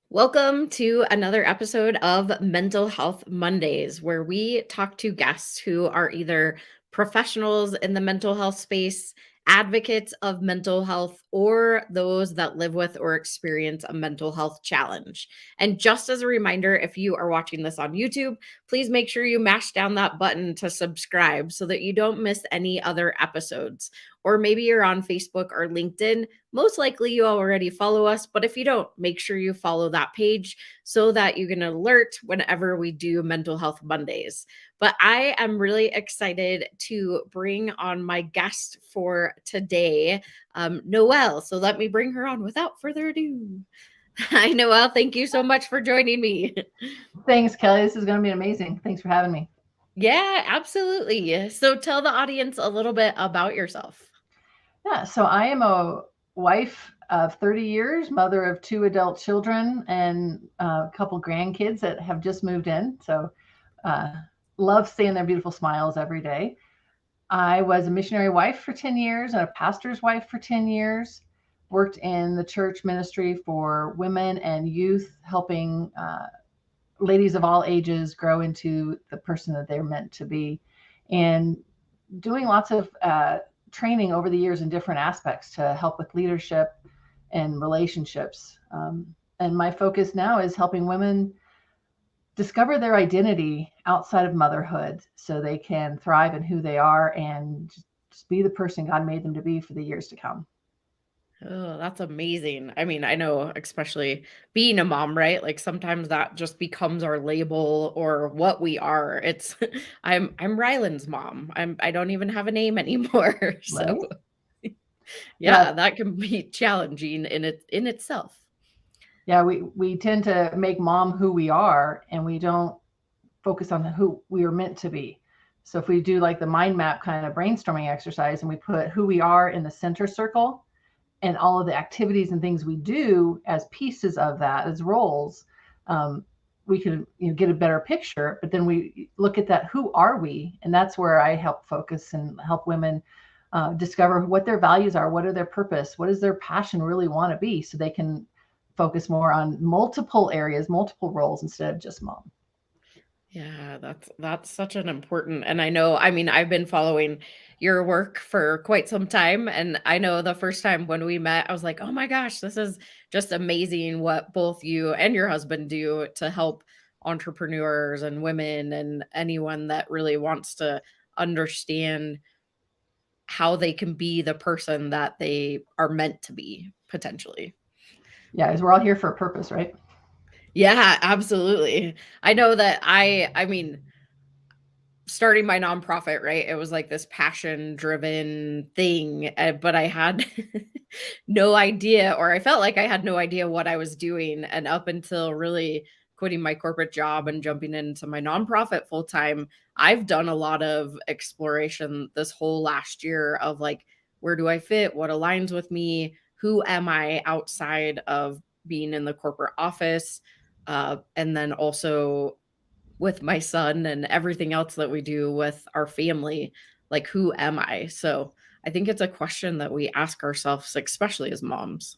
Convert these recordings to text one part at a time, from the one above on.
Welcome to another episode of Mental Health Mondays, where we talk to guests who are either professionals in the mental health space, advocates of mental health, or those that live with or experience a mental health challenge. And just as a reminder, if you are watching this on YouTube, please make sure you mash down that button to subscribe so that you don't miss any other episodes. Or maybe you're on Facebook or LinkedIn. Most likely you already follow us, but if you don't, make sure you follow that page so that you can alert whenever we do Mental Health Mondays. But I am really excited to bring on my guest for today, Noelle. So let me bring her on without further ado. Hi, Noelle. Thank you so much for joining me. Thanks, Kelly. This is going to be amazing. Thanks for having me. Yeah, absolutely. So tell the audience a little bit about yourself. Yeah, so I am a wife of 30 years, mother of 2 adult children, and a couple grandkids that have just moved in. So love seeing their beautiful smiles every day. I was a missionary wife for 10 years and a pastor's wife for 10 years. Worked in the church ministry for women and youth, helping ladies of all ages grow into the person that they're meant to be, and doing lots of training over the years in different aspects to help with leadership and relationships. And my focus now is helping women discover their identity outside of motherhood so they can thrive in who they are and just be the person God made them to be for the years to come. Oh, that's amazing. I mean, I know, especially being a mom, right? Like sometimes that just becomes our label or what we are. It's I'm Ryland's mom. I don't even have a name anymore. So Right? yeah, that can be challenging in itself. Yeah, we tend to make mom who we are, and we don't focus on who we are meant to be. So if we do like the mind map kind of brainstorming exercise and we put who we are in the center circle and all of the activities and things we do as pieces of that, as roles, we can get a better picture. But then we look at that, who are we? And that's where I help focus and help women discover what their values are, what are their purpose, what does their passion really want to be, so they can focus more on multiple areas, multiple roles instead of just mom. Yeah, that's such an important, and I know, I mean, I've been following your work for quite some time, and I know the first time when we met, I was like, "Oh my gosh, this is just amazing what both you and your husband do to help entrepreneurs and women and anyone that really wants to understand how they can be the person that they are meant to be potentially." Yeah, because we're all here for a purpose, right? Yeah, absolutely. I know that I mean, starting my nonprofit, right? It was like this passion driven thing, but I had no idea, or I felt like I had no idea what I was doing. And up until really quitting my corporate job and jumping into my nonprofit full time, I've done a lot of exploration this whole last year of like, where do I fit? What aligns with me? Who am I outside of being in the corporate office? And then also with my son and everything else that we do with our family, like, who am I? So I think it's a question that we ask ourselves, especially as moms.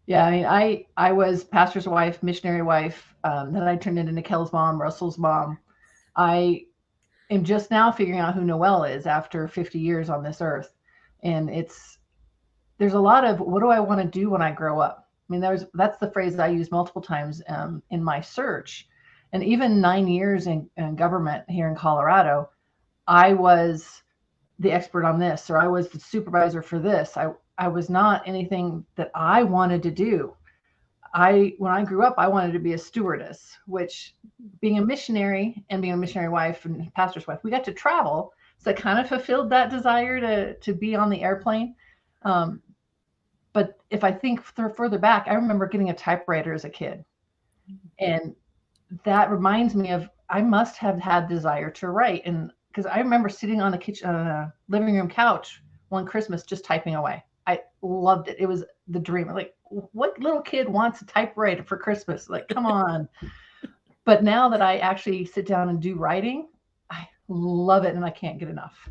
Yeah, I mean, I was pastor's wife, missionary wife. Then I turned into Nikel's mom, Russell's mom. I am just now figuring out who Noelle is after 50 years on this earth, and there's a lot of, what do I want to do when I grow up? I mean, that's the phrase that I use multiple times in my search, and even 9 years in government here in Colorado, I was the expert on this, or I was the supervisor for this. I was not anything that I wanted to do. When I grew up, I wanted to be a stewardess, which, being a missionary and being a missionary wife and pastor's wife, we got to travel. So it kind of fulfilled that desire to be on the airplane. But if I think further back, I remember getting a typewriter as a kid. And that reminds me of, I must have had desire to write. And because I remember sitting on the living room couch one Christmas just typing away. I loved it. It was the dream. Like, what little kid wants a typewriter for Christmas? Like, come on. But now that I actually sit down and do writing, I love it and I can't get enough.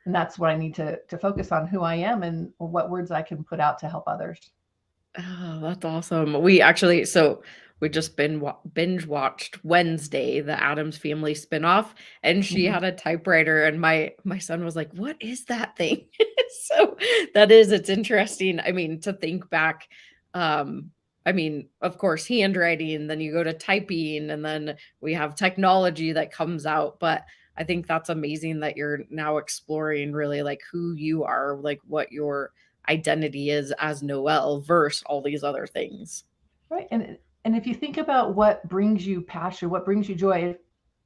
And that's what I need to focus on, who I am and what words I can put out to help others. Oh, that's awesome. We just binge watched Wednesday, the Addams Family spinoff, and she Mhm. had a typewriter, and my son was like, "What is that thing?" So it's interesting. I mean, to think back, I mean, of course, handwriting, then you go to typing, and then we have technology that comes out. But I think that's amazing that you're now exploring really like who you are, like what your identity is as Noelle versus all these other things. Right. And if you think about what brings you passion, what brings you joy,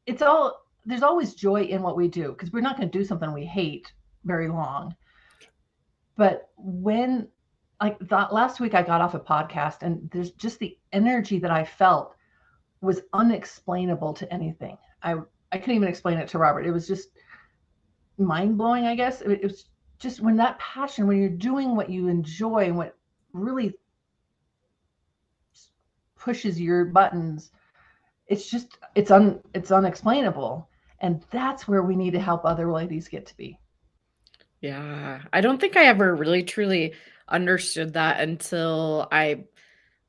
it's all there's always joy in what we do because we're not going to do something we hate very long. But when like that last week I got off a podcast and there's just the energy that I felt was unexplainable to anything. I couldn't even explain it to Robert. It was just mind blowing, I guess. It was just when that passion, when you're doing what you enjoy and what really pushes your buttons, it's unexplainable. And that's where we need to help other ladies get to be. Yeah. I don't think I ever really truly understood that until I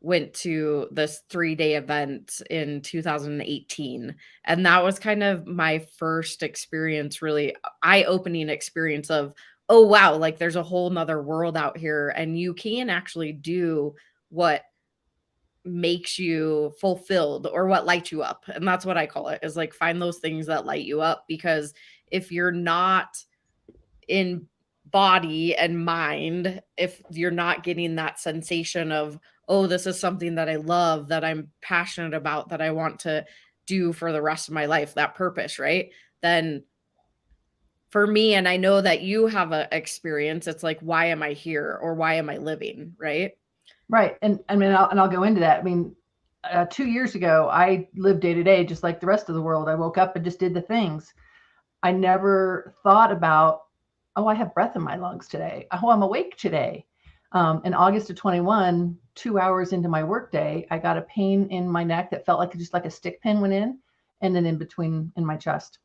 went to this 3-day event in 2018. And that was kind of my first experience, really eye-opening experience of, oh wow, like there's a whole nother world out here and you can actually do what makes you fulfilled or what lights you up. And that's what I call it, is like find those things that light you up. Because if you're not in body and mind, if you're not getting that sensation of, oh, this is something that I love, that I'm passionate about, that I want to do for the rest of my life, that purpose, right? Then for me, and I know that you have a experience, it's like, why am I here or why am I living, right? Right. And I mean, I'll go into that. I mean, 2 years ago, I lived day to day just like the rest of the world. I woke up and just did the things. I never thought about, oh, I have breath in my lungs today. Oh, I'm awake today. In August of 21, 2 hours into my workday, I got a pain in my neck that felt like just like a stick pin went in, and then in between in my chest.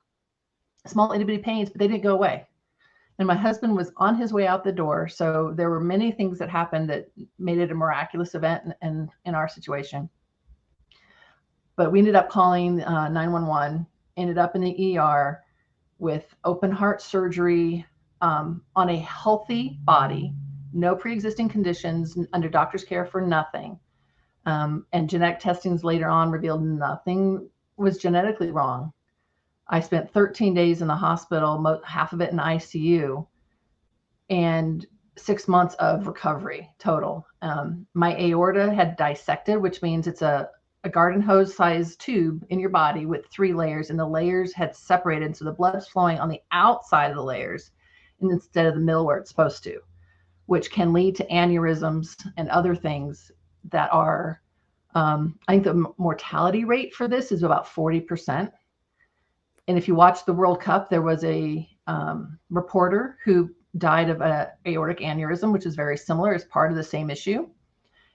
Small itty bitty pains, but they didn't go away. And my husband was on his way out the door. So there were many things that happened that made it a miraculous event in our situation. But we ended up calling 911, ended up in the ER with open heart surgery on a healthy body, no pre-existing conditions, under doctor's care for nothing. And genetic testings later on revealed nothing was genetically wrong. I spent 13 days in the hospital, half of it in ICU, and 6 months of recovery total. My aorta had dissected, which means it's a garden hose sized tube in your body with 3 layers, and the layers had separated. So the blood's flowing on the outside of the layers instead of the middle where it's supposed to, which can lead to aneurysms and other things that are, I think the mortality rate for this is about 40%. And if you watch the World Cup, there was a reporter who died of an aortic aneurysm, which is very similar, as part of the same issue.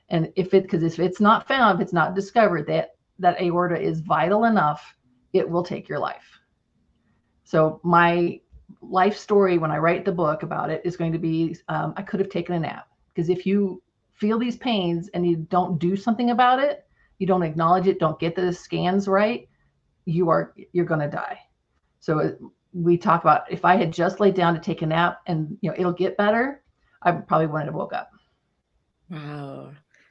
And if it's not found, if it's not discovered, that aorta is vital enough, it will take your life. So my life story, when I write the book about it, is going to be, I could have taken a nap. Because if you feel these pains and you don't do something about it, you don't acknowledge it, don't get the scans right, you're going to die. So we talk about, if I had just laid down to take a nap and it'll get better, I probably wouldn't have woke up. Wow.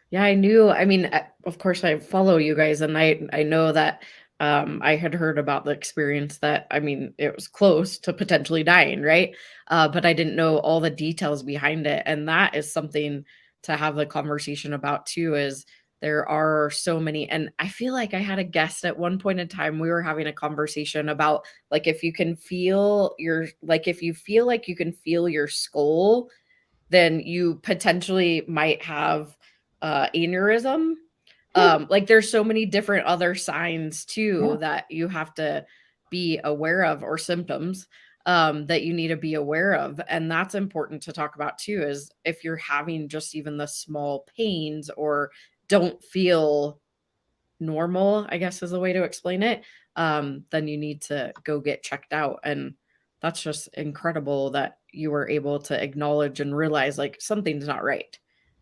Yeah, I knew. I mean, of course, I follow you guys, and I know that I had heard about the experience that, I mean, it was close to potentially dying, right? But I didn't know all the details behind it, and that is something to have a conversation about too. Is there are so many, and I feel like I had a guest at one point in time. We were having a conversation about like if you can feel your like if you feel like you can feel your skull, then you potentially might have aneurysm. Like there's so many different other signs too Yeah. that you have to be aware of, or symptoms that you need to be aware of. And that's important to talk about too, is if you're having just even the small pains or don't feel normal, I guess is the way to explain it, then you need to go get checked out. And that's just incredible that you were able to acknowledge and realize like something's not right.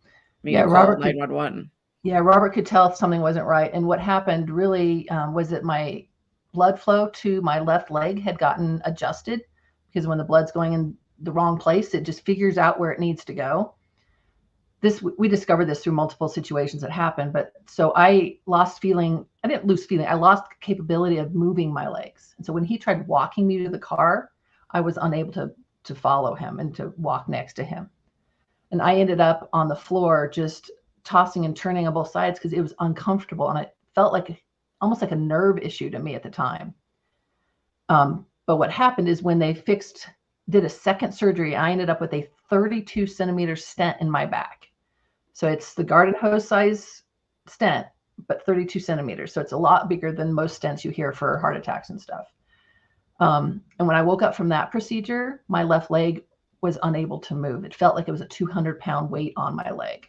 I mean, Yeah, you call Robert could 911. Yeah, Robert could tell if something wasn't right. And what happened really was that my blood flow to my left leg had gotten adjusted, because when the blood's going in the wrong place, it just figures out where it needs to go. We discovered this through multiple situations that happened. But so I lost feeling. I didn't lose feeling. I lost capability of moving my legs. And so when he tried walking me to the car, I was unable to follow him and to walk next to him. And I ended up on the floor just tossing and turning on both sides because it was uncomfortable, and it felt like almost like a nerve issue to me at the time. But what happened is when they did a second surgery, I ended up with a 32 centimeter stent in my back. So it's the garden hose size stent, but 32 centimeters. So it's a lot bigger than most stents you hear for heart attacks and stuff. And when I woke up from that procedure, my left leg was unable to move. It felt like it was a 200-pound weight on my leg.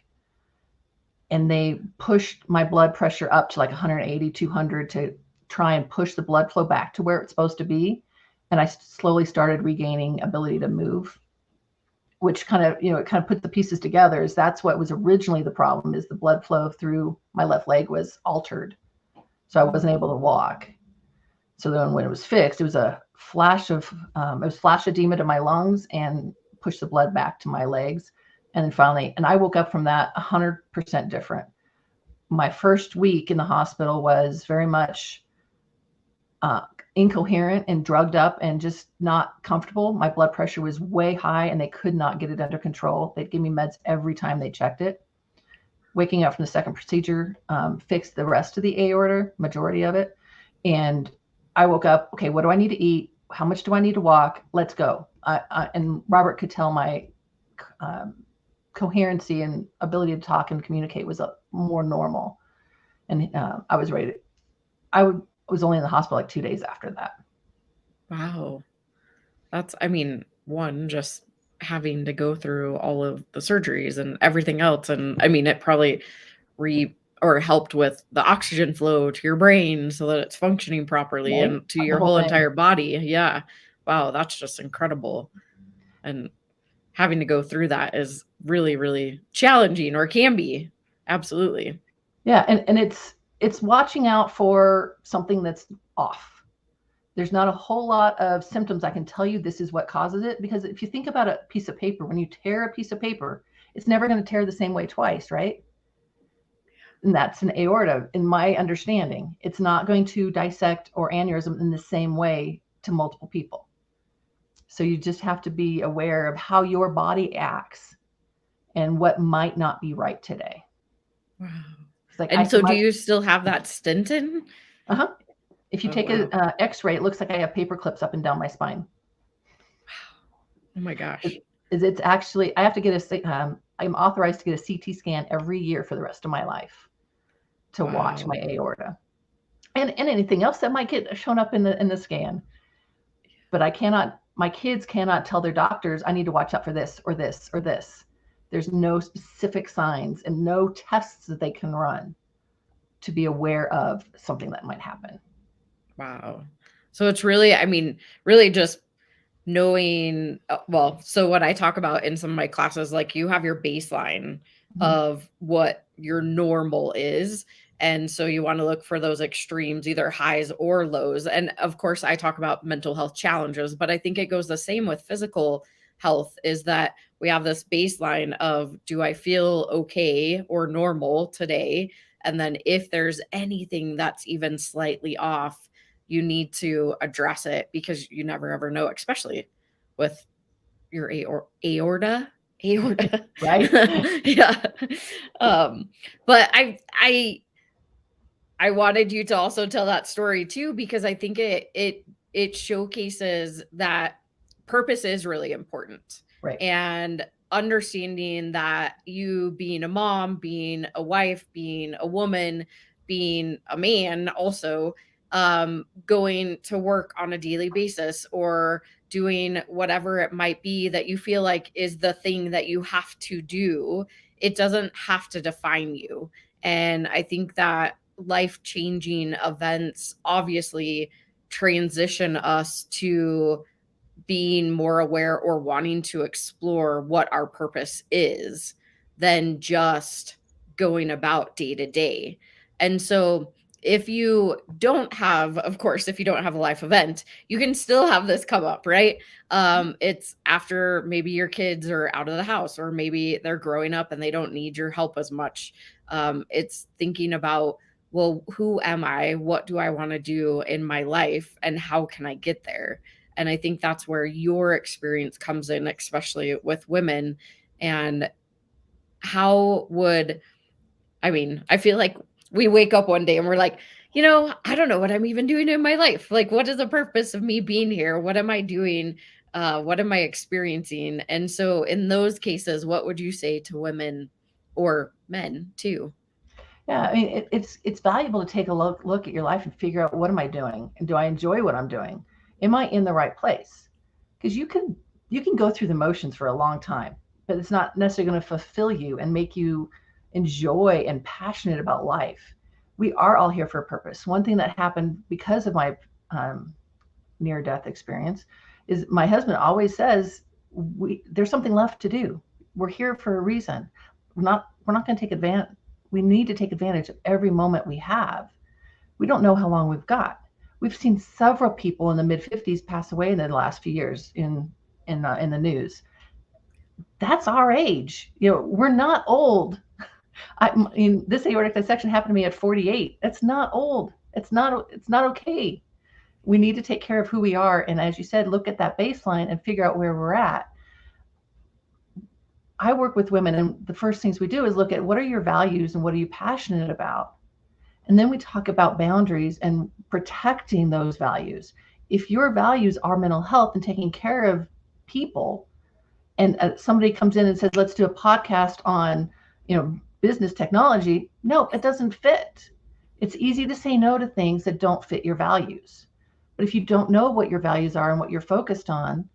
And they pushed my blood pressure up to like 180, 200 to try and push the blood flow back to where it's supposed to be. And I slowly started regaining ability to move, which kind of put the pieces together. Is that's what was originally the problem, is the blood flow through my left leg was altered. So I wasn't able to walk. So then when it was fixed, it was a flash edema to my lungs and pushed the blood back to my legs. And then finally, and I woke up from that 100% different. My first week in the hospital was very much incoherent and drugged up and just not comfortable. My blood pressure was way high and they could not get it under control. They'd give me meds every time they checked it. Waking up from the second procedure fixed the rest of the aorta, majority of it. And I woke up, okay, what do I need to eat? How much do I need to walk? Let's go. And Robert could tell my coherency and ability to talk and communicate was more normal. And I was ready. I was only in the hospital like 2 days after that. Wow. That's, I mean, one, just having to go through all of the surgeries and everything else. And I mean, it probably helped with the oxygen flow to your brain so that it's functioning properly, Right? and to The your whole whole thing. entire body. Yeah. Wow. That's just incredible. And having to go through that is really, really challenging, or can be. Absolutely. Yeah. And it's watching out for something that's off. There's not a whole lot of symptoms I can tell you this is what causes it, because if you think about a piece of paper, when you tear a piece of paper, it's never going to tear the same way twice, right? And that's an aorta, in my understanding. It's not going to dissect or aneurysm in the same way to multiple people. So you just have to be aware of how your body acts and what might not be right today. Wow. It's like And so do you still have that stint in? uh-huh. If you Oh, take wow. an X-ray, it looks like I have paper clips up and down my spine. Oh my gosh. It's actually, I have to get I'm authorized to get a CT scan every year for the rest of my life to watch my Wow. aorta and anything else that might get shown up in the scan. But my kids cannot tell their doctors, I need to watch out for this or this or this. There's no specific signs and no tests that they can run to be aware of something that might happen. Wow. So it's really, I mean, really just knowing, so what I talk about in some of my classes, like you have your baseline Mhm. of what your normal is. And so you want to look for those extremes, either highs or lows. And of course, I talk about mental health challenges, but I think it goes the same with physical health, is that we have this baseline of, do I feel okay or normal today? And then if there's anything that's even slightly off, you need to address it, because you never ever know, especially with your aorta. Right? Yeah. Um, but I wanted you to also tell that story too, because I think it showcases that purpose is really important. Right. And understanding that you being a mom, being a wife, being a woman, being a man also, going to work on a daily basis or doing whatever it might be that you feel like is the thing that you have to do, it doesn't have to define you. And I think that life changing events obviously transition us to being more aware or wanting to explore what our purpose is than just going about day to day. And so, if you don't have, of course, if you don't have a life event, you can still have this come up, right? It's after maybe your kids are out of the house, or maybe they're growing up and they don't need your help as much. It's thinking about, well, who am I? What do I want to do in my life? And how can I get there? And I think that's where your experience comes in, especially with women. And how would, I mean, I feel like we wake up one day and we're like, I don't know what I'm even doing in my life. Like, what is the purpose of me being here? What am I doing? What am I experiencing? And so, in those cases, what would you say to women or men too? Yeah, I mean, it's valuable to take a look at your life and figure out, what am I doing, and do I enjoy what I'm doing? Am I in the right place? Because you can go through the motions for a long time, but it's not necessarily going to fulfill you and make you enjoy and passionate about life. We are all here for a purpose. One thing that happened because of my near-death experience is my husband always says, there's something left to do. We're here for a reason. We're not going to take advantage. We need to take advantage of every moment we have. We don't know how long we've got. We've seen several people in the mid-50s pass away in the last few years in the news. That's our age. We're not old. I mean, this aortic dissection happened to me at 48. That's not old. It's not okay. We need to take care of who we are, and as you said, look at that baseline and figure out where we're at. I work with women, and the first things we do is look at, what are your values and what are you passionate about? And then we talk about boundaries and protecting those values. If your values are mental health and taking care of people, and somebody comes in and says, let's do a podcast on, business technology, no, it doesn't fit. It's easy to say no to things that don't fit your values. But if you don't know what your values are and what you're focused on,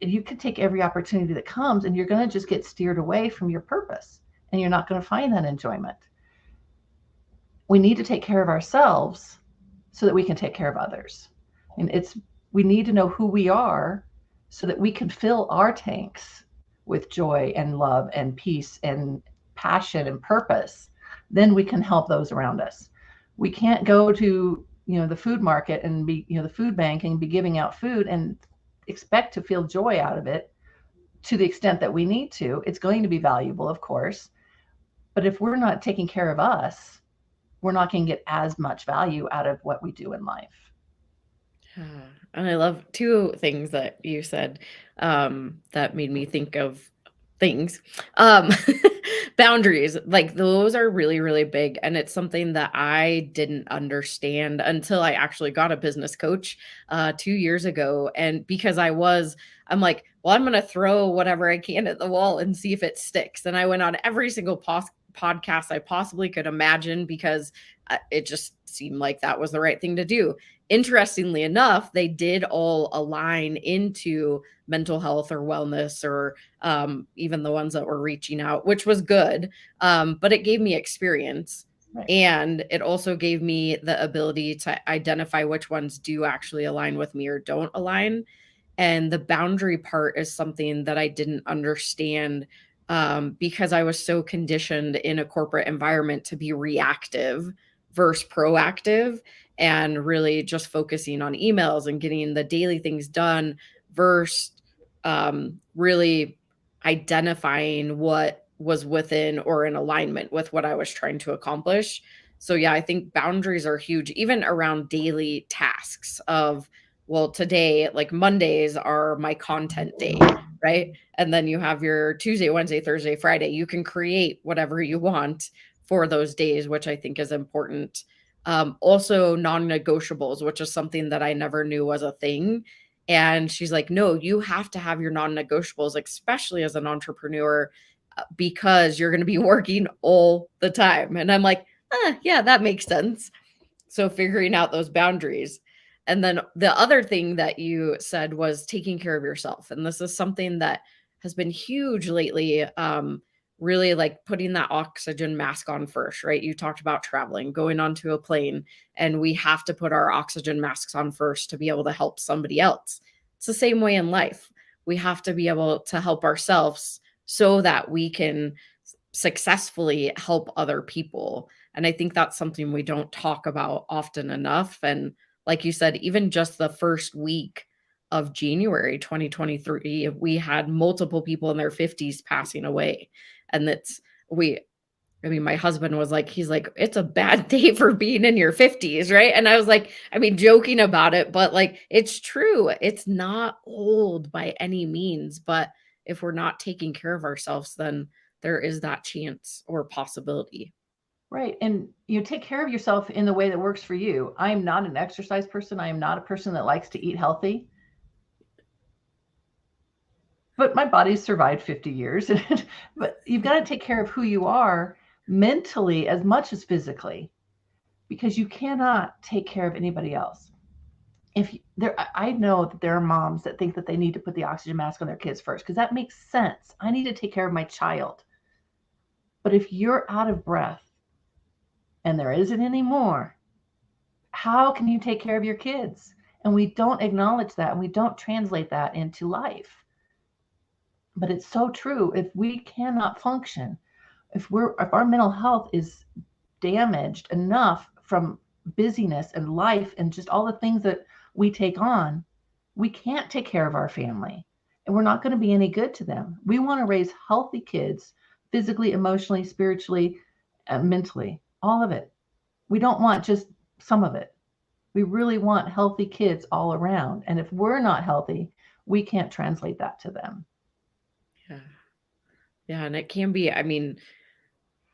you can take every opportunity that comes, and you're going to just get steered away from your purpose, and you're not going to find that enjoyment. We need to take care of ourselves so that we can take care of others. And we need to know who we are so that we can fill our tanks with joy and love and peace and passion and purpose. Then we can help those around us. We can't go to, the food market and be, the food bank, and be giving out food and expect to feel joy out of it to the extent that we need to. It's going to be valuable, of course. But if we're not taking care of us, we're not going to get as much value out of what we do in life. And I love two things that you said, that made me think of things. Boundaries, like those are really, really big. And it's something that I didn't understand until I actually got a business coach 2 years ago. And because I'm like, well, I'm going to throw whatever I can at the wall and see if it sticks. And I went on every single podcast I possibly could imagine, because it just seemed like that was the right thing to do. Interestingly enough, they did all align into mental health or wellness, or even the ones that were reaching out, which was good. But it gave me experience. Right. And it also gave me the ability to identify which ones do actually align with me or don't align. And the boundary part is something that I didn't understand, because I was so conditioned in a corporate environment to be reactive versus proactive, and really just focusing on emails and getting the daily things done versus really identifying what was within or in alignment with what I was trying to accomplish. So yeah, I think boundaries are huge, even around daily tasks of, well, today, like Mondays are my content day, right? And then you have your Tuesday, Wednesday, Thursday, Friday. You can create whatever you want for those days, which I think is important. Also non-negotiables, which is something that I never knew was a thing. And she's like, no, you have to have your non-negotiables, especially as an entrepreneur, because you're going to be working all the time. And I'm like, yeah, that makes sense. So figuring out those boundaries. And then the other thing that you said was taking care of yourself. And this is something that has been huge lately. Really like putting that oxygen mask on first, right? You talked about traveling, going onto a plane, and we have to put our oxygen masks on first to be able to help somebody else. It's the same way in life. We have to be able to help ourselves so that we can successfully help other people. And I think that's something we don't talk about often enough. And like you said, even just the first week of January 2023, we had multiple people in their 50s passing away. And we, I mean, my husband was like, he's like, it's a bad day for being in your 50s, right? And I was like, I mean, joking about it, but like, it's true. It's not old by any means. But if we're not taking care of ourselves, then there is that chance or possibility. Right. And you take care of yourself in the way that works for you. I am not an exercise person. I am not a person that likes to eat healthy. But my body's survived 50 years. But you've got to take care of who you are mentally as much as physically, because you cannot take care of anybody else. If there, I know that there are moms that think that they need to put the oxygen mask on their kids first, because that makes sense. I need to take care of my child. But if you're out of breath and there isn't any more, how can you take care of your kids? And we don't acknowledge that, and we don't translate that into life. But it's so true. If we cannot function, if our mental health is damaged enough from busyness and life and just all the things that we take on, we can't take care of our family, and we're not going to be any good to them. We want to raise healthy kids, physically, emotionally, spiritually, mentally, all of it. We don't want just some of it. We really want healthy kids all around. And if we're not healthy, we can't translate that to them. Yeah. Yeah. And it can be, I mean,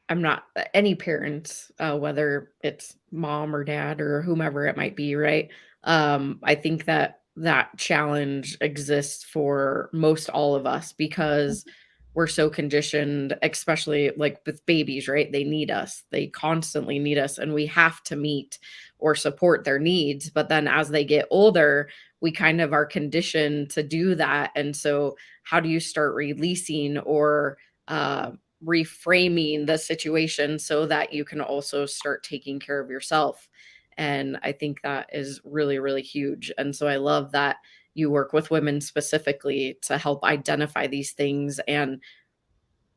I'm not any parents, whether it's mom or dad or whomever it might be, right? I think that that challenge exists for most all of us because we're so conditioned, especially like with babies, right? They need us, they constantly need us, and we have to meet or support their needs. But then as they get older, we kind of are conditioned to do that. And so, how do you start releasing or, reframing the situation so that you can also start taking care of yourself? And I think that is really, really huge. And so I love that you work with women specifically to help identify these things and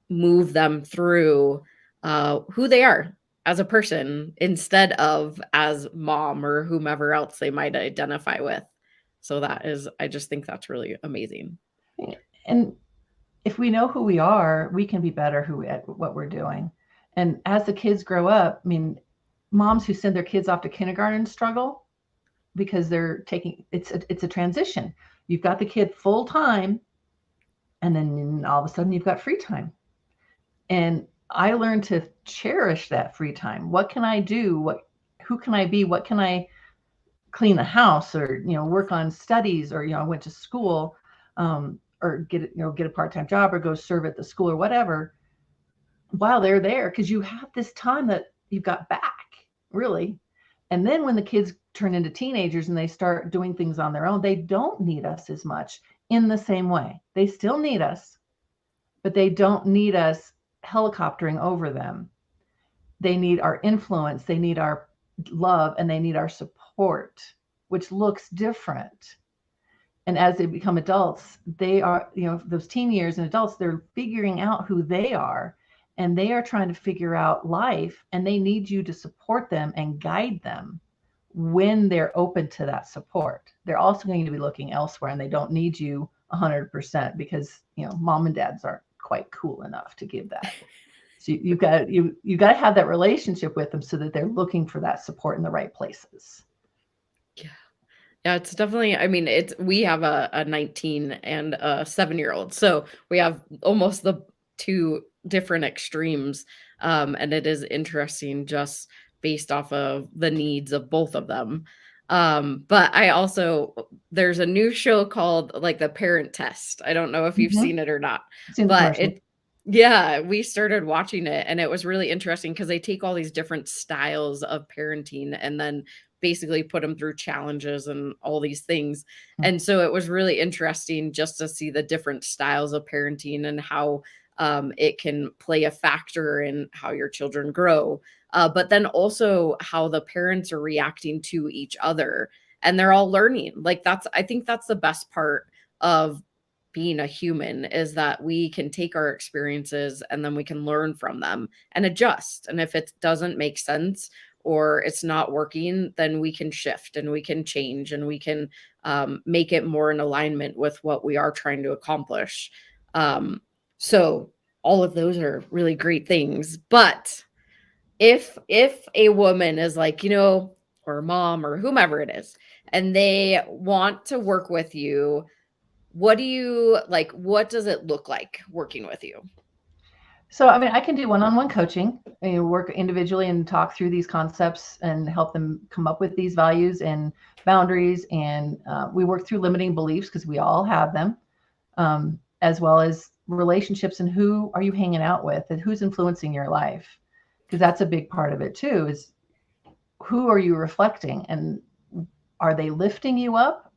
move them through who they are as a person instead of as mom or whomever else they might identify with. So that is, I just think that's really amazing. And if we know who we are, we can be better at what we're doing. And as the kids grow up, I mean, moms who send their kids off to kindergarten struggle because they're taking it's a transition. You've got the kid full time, and then all of a sudden you've got free time. And I learned to cherish that free time. What can I do? Who can I be? What can I clean the house, or work on studies, or I went to school, or get a part-time job, or go serve at the school or whatever while they're there, because you have this time that you've got back, really. And then when the kids turn into teenagers and they start doing things on their own, they don't need us as much in the same way. They still need us, but they don't need us helicoptering over them. They need our influence, they need our love, and they need our support, which looks different. And as they become adults, they are, those teen years and adults, they're figuring out who they are, and they are trying to figure out life, and they need you to support them and guide them when they're open to that support. They're also going to be looking elsewhere, and they don't need you 100% because, mom and dads aren't quite cool enough to give that. So you've got to have that relationship with them so that they're looking for that support in the right places. Yeah. Yeah, it's definitely, I mean, we have a 19 and a 7-year-old. So we have almost the two different extremes. And it is interesting just based off of the needs of both of them. But I also there's a new show called like The Parent Test. I don't know if you've Mhm. seen it or not, Seen the but commercial. yeah, we started watching it and it was really interesting because they take all these different styles of parenting and then basically put them through challenges and all these things. Mm. And so it was really interesting just to see the different styles of parenting and how it can play a factor in how your children grow. But then also how the parents are reacting to each other and they're all learning. Like I think that's the best part of being a human is that we can take our experiences and then we can learn from them and adjust. And if it doesn't make sense or it's not working, then we can shift and we can change and we can make it more in alignment with what we are trying to accomplish. So all of those are really great things. But if a woman is like, or a mom or whomever it is, and they want to work with you, what do you like? What does it look like working with you? So, I mean, I can do one-on-one coaching and work individually and talk through these concepts and help them come up with these values and boundaries. And we work through limiting beliefs because we all have them, as well as relationships and who are you hanging out with and who's influencing your life. Because that's a big part of it too, is who are you reflecting and are they lifting you up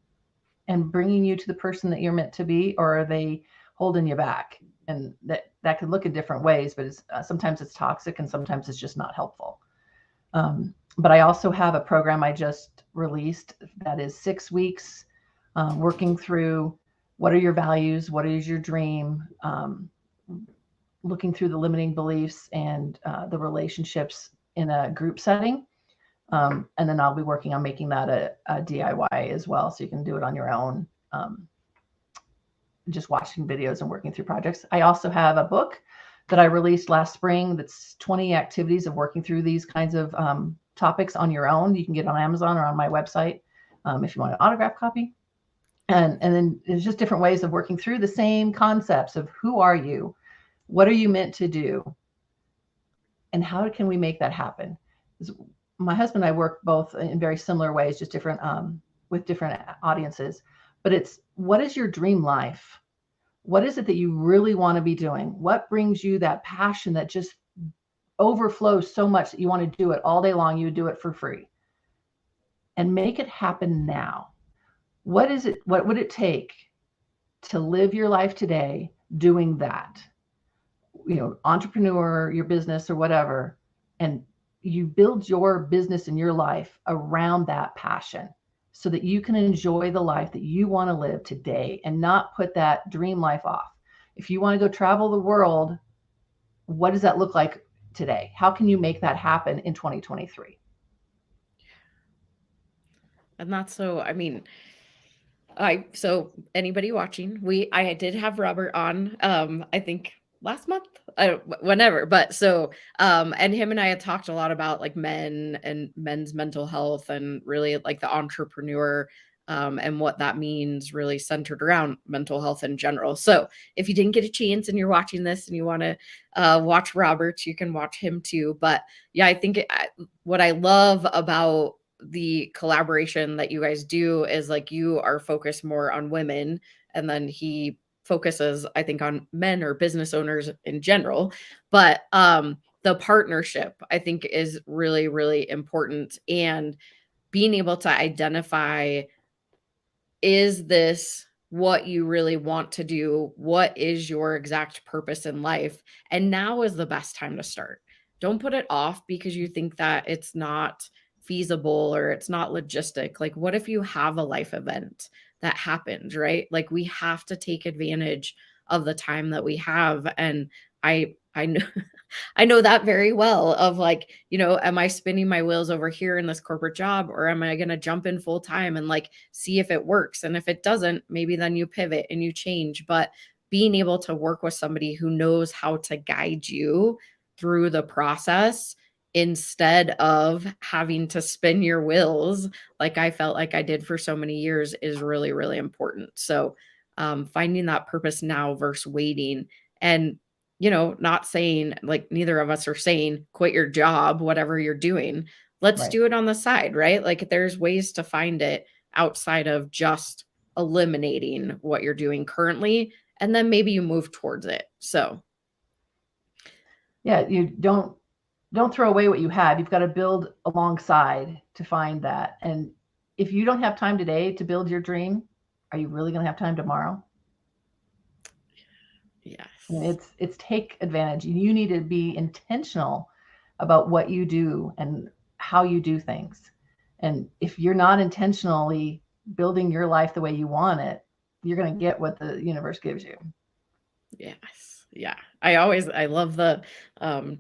and bringing you to the person that you're meant to be, or are they holding you back? And that could look in different ways, but sometimes it's toxic and sometimes it's just not helpful. But I also have a program I just released that is 6 weeks working through what are your values, what is your dream, looking through the limiting beliefs and the relationships in a group setting. And then I'll be working on making that a DIY as well, so you can do it on your own, just watching videos and working through projects. I also have a book that I released last spring that's 20 activities of working through these kinds of topics on your own. You can get it on Amazon or on my website if you want an autograph copy. And then there's just different ways of working through the same concepts of who are you, what are you meant to do, and how can we make that happen? My husband and I work both in very similar ways, just different with different audiences. But it's, what is your dream life? What is it that you really want to be doing? What brings you that passion that just overflows so much that you want to do it all day long? You would do it for free and make it happen now. What is it? What would it take to live your life today doing that? Entrepreneur, your business or whatever, and you build your business and your life around that passion so that you can enjoy the life that you want to live today and not put that dream life off. If you want to go travel the world, what does that look like today? How can you make that happen in 2023? And that's so, I mean, so anybody watching, I did have Robert on, I think last month, whenever, but so, and him and I had talked a lot about like men and men's mental health and really like the entrepreneur, and what that means really centered around mental health in general. So if you didn't get a chance and you're watching this and you want to, watch Robert, you can watch him too. But yeah, I think what I love about the collaboration that you guys do is like you are focused more on women and then he focuses I think on men or business owners in general, but the partnership I think is really really important, and being able to identify, is this what you really want to do? What is your exact purpose in life? And now is the best time to start. Don't put it off because you think that it's not feasible or it's not logistic. Like, what if you have a life event that happens, right? Like, we have to take advantage of the time that we have. And I know I know that very well of like, am I spinning my wheels over here in this corporate job or am I going to jump in full time and like see if it works? And if it doesn't, maybe then you pivot and you change. But being able to work with somebody who knows how to guide you through the process instead of having to spin your wheels like I felt like I did for so many years is really, really important. So finding that purpose now versus waiting, and not saying like neither of us are saying quit your job, whatever you're doing. Let's Right. do it on the side, right? Like there's ways to find it outside of just eliminating what you're doing currently, and then maybe you move towards it. So Yeah, you don't throw away what you have. You've got to build alongside to find that. And if you don't have time today to build your dream, are you really going to have time tomorrow? yes. I mean, it's take advantage. You need to be intentional about what you do and how you do things. And if you're not intentionally building your life the way you want it, you're going to get what the universe gives you. Yes. Yeah. I love the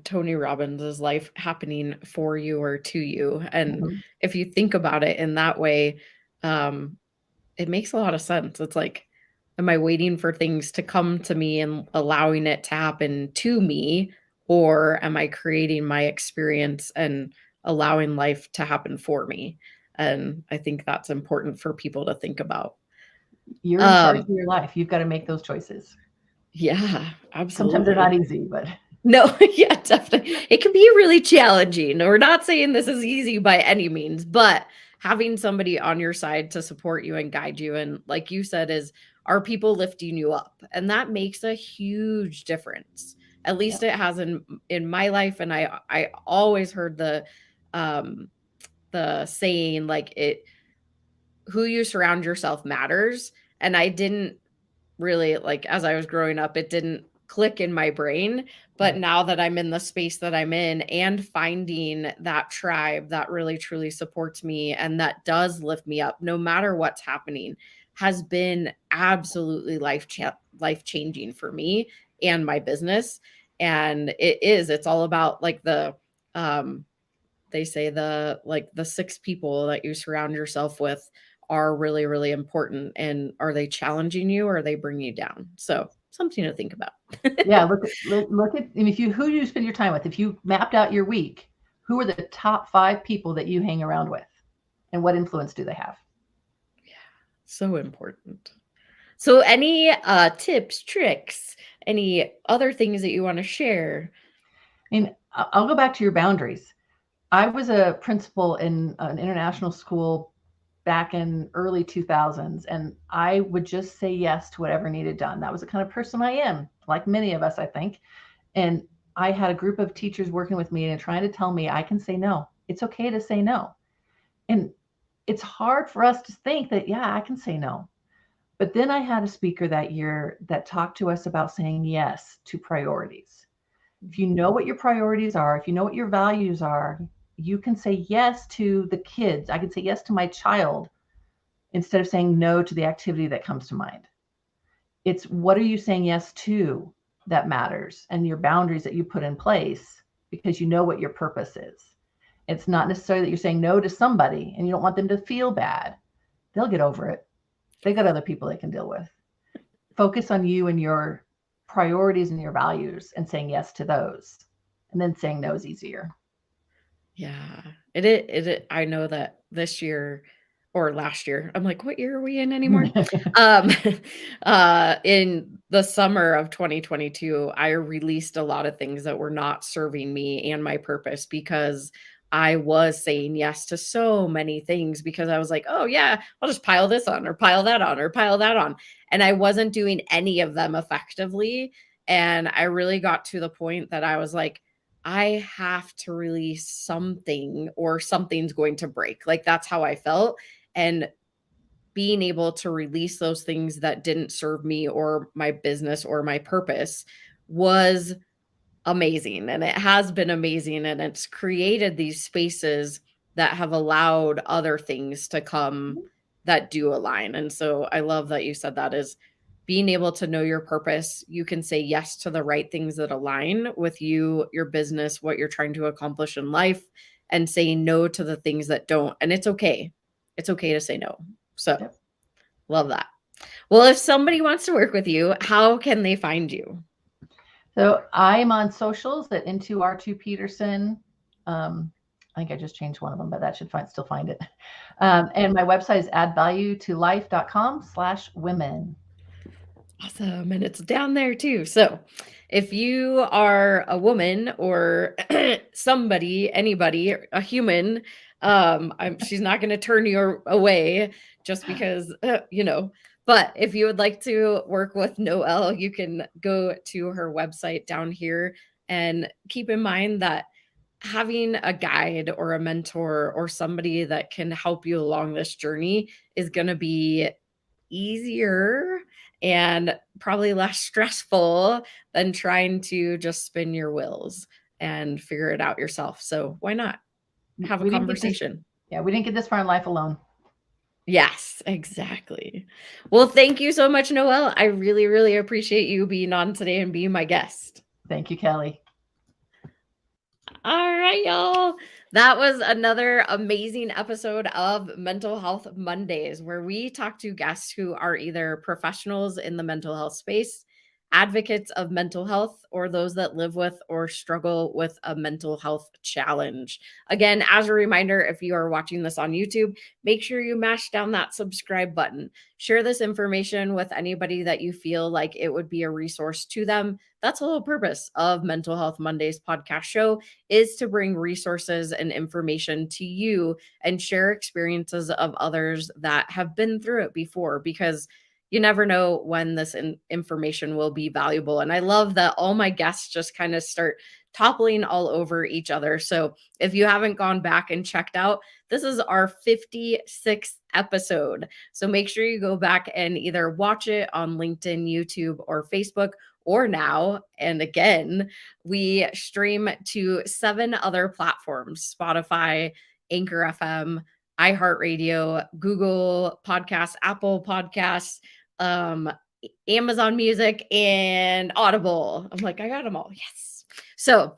Tony Robbins' life happening for you or to you. And Mhm. if you think about it in that way, um, it makes a lot of sense. It's like, am I waiting for things to come to me and allowing it to happen to me? Or am I creating my experience and allowing life to happen for me? And I think that's important for people to think about. You're in charge of Um, your life. You've got to make those choices. yeah, Sometimes they're not absolutely. easy, but No, yeah, definitely. It can be really challenging. We're not saying this is easy by any means, but having somebody on your side to support you and guide you, and like you said, is are people lifting you up? And that makes a huge difference. At yeah. least it has in my life. And I always heard um the saying like it who you surround yourself matters. And I didn't really like as I was growing up, it didn't click in my brain. But Right. now that I'm in the space that I'm in and finding that tribe that really truly supports me and that does lift me up, no matter what's happening, has been absolutely life changing for me and my business. And it's all about like um, they say the 6 people that you surround yourself with are really, really important. And are they challenging you or are they bringing you down? So something to think about. Yeah, look at, and if you who do you spend your time with? If you mapped out your week, who are the top 5 people that you hang around with, and what influence do they have? Yeah, so important. So any tips, tricks, any other things that you want to share? I mean, I'll go back to your boundaries. I was a principal in an international school back in early 2000s, and I would just say yes to whatever needed done. That was the kind of person I am, like many of us, I think. And I had a group of teachers working with me and trying to tell me I can say no. It's okay to say no. And it's hard for us to think that, yeah, I can say no. But then I had a speaker that year that talked to us about saying yes to priorities. If you know what your priorities are, if you know what your values are, you can say yes to the kids. I can say yes to my child instead of saying no to the activity that comes to mind. It's what are you saying yes to that matters, and your boundaries that you put in place because you know what your purpose is. It's not necessarily that you're saying no to somebody and you don't want them to feel bad. They'll get over it. They got other people they can deal with. Focus on you and your priorities and your values and saying yes to those. And then saying no is easier. Yeah. I know that this year or last year, I'm like, what year are we in anymore? Um, in the summer of 2022, I released a lot of things that were not serving me and my purpose because I was saying yes to so many things because I was like, oh yeah, I'll just pile this on or pile that on or pile that on. And I wasn't doing any of them effectively. And I really got to the point that I was like, I have to release something or something's going to break. Like that's how I felt. And being able to release those things that didn't serve me or my business or my purpose was amazing. And it has been amazing. And it's created these spaces that have allowed other things to come that do align. And so I love that you said that is being able to know your purpose. You can say yes to the right things that align with you, your business, what you're trying to accomplish in life, and saying no to the things that don't. And it's okay. It's okay to say no. So Yep. love that. Well, if somebody wants to work with you, how can they find you? So I'm on socials at into R2 Peterson. I think I just changed one of them, but that should still find it. And my website is addvaluetolife.com/women. Awesome. And it's down there too. So if you are a woman or somebody, anybody, a human, she's not going to turn you away just because, but if you would like to work with Noelle, you can go to her website down here, and keep in mind that having a guide or a mentor or somebody that can help you along this journey is going to be easier and probably less stressful than trying to just spin your wheels and figure it out yourself. So why not have a We didn't get this. conversation? Yeah, we didn't get this far in life alone. Yes, exactly. Well, thank you so much, Noelle. I really, really appreciate you being on today and being my guest. Thank you, Kelly. All right, y'all. That was another amazing episode of Mental Health Mondays, where we talk to guests who are either professionals in the mental health space, advocates of mental health, or those that live with or struggle with a mental health challenge. Again, as a reminder, if you are watching this on YouTube, make sure you mash down that subscribe button. Share this information with anybody that you feel like it would be a resource to them. That's the whole purpose of Mental Health Mondays podcast show, is to bring resources and information to you and share experiences of others that have been through it before, because you never know when this information will be valuable. And I love that all my guests just kind of start toppling all over each other. So if you haven't gone back and checked out, this is our 56th episode. So make sure you go back and either watch it on LinkedIn, YouTube, or Facebook, or now. And again, we stream to 7 other platforms: Spotify, Anchor FM, iHeartRadio, Google Podcasts, Apple Podcasts, Amazon Music, and Audible. I'm like, I got them all. Yes. So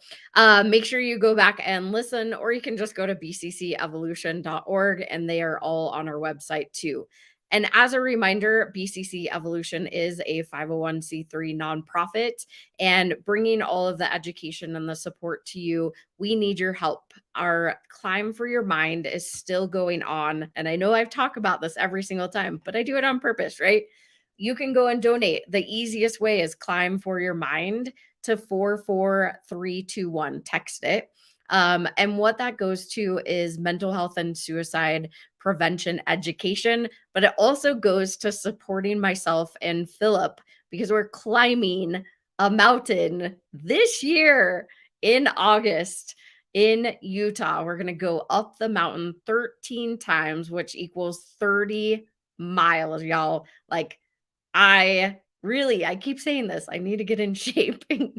make sure you go back and listen, or you can just go to bccevolution.org, and they are all on our website too. And as a reminder, BCC Evolution is a 501c3 nonprofit, and bringing all of the education and the support to you, we need your help. Our Climb for Your Mind is still going on. And I know I've talked about this every single time, but I do it on purpose, right? You can go and donate. The easiest way is Climb for Your Mind to 44321. Text it. And what that goes to is mental health and suicide prevention education, but it also goes to supporting myself and Philip, because we're climbing a mountain this year in August in Utah. We're going to go up the mountain 13 times, which equals 30 miles, y'all. Like, I keep saying this, I need to get in shape and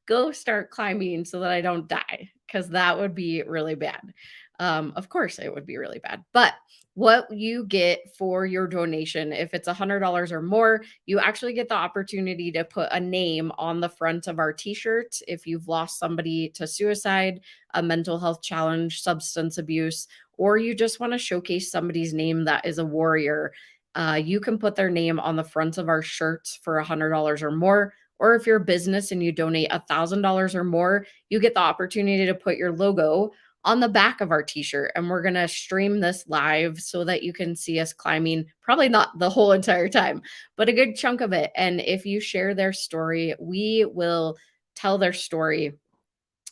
go start climbing so that I don't die, because that would be really bad. Of course it would be really bad. But what you get for your donation, if it's $100 or more, you actually get the opportunity to put a name on the front of our t-shirt if you've lost somebody to suicide, a mental health challenge, substance abuse, or you just want to showcase somebody's name that is a warrior. You can put their name on the front of our shirts for $100 or more. Or if you're a business and you donate $1,000 or more, you get the opportunity to put your logo on the back of our t-shirt. And we're going to stream this live so that you can see us climbing, probably not the whole entire time, but a good chunk of it. And if you share their story, we will tell their story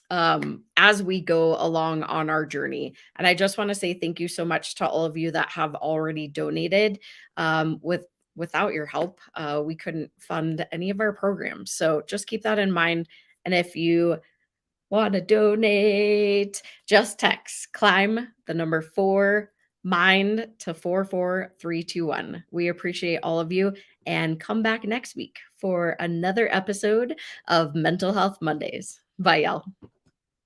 as we go along on our journey. And I just want to say thank you so much to all of you that have already donated. Without your help, we couldn't fund any of our programs. So just keep that in mind. And if you want to donate, just text climb the number 4 mind to 44321. We appreciate all of you, and come back next week for another episode of Mental Health Mondays. Bye, y'all.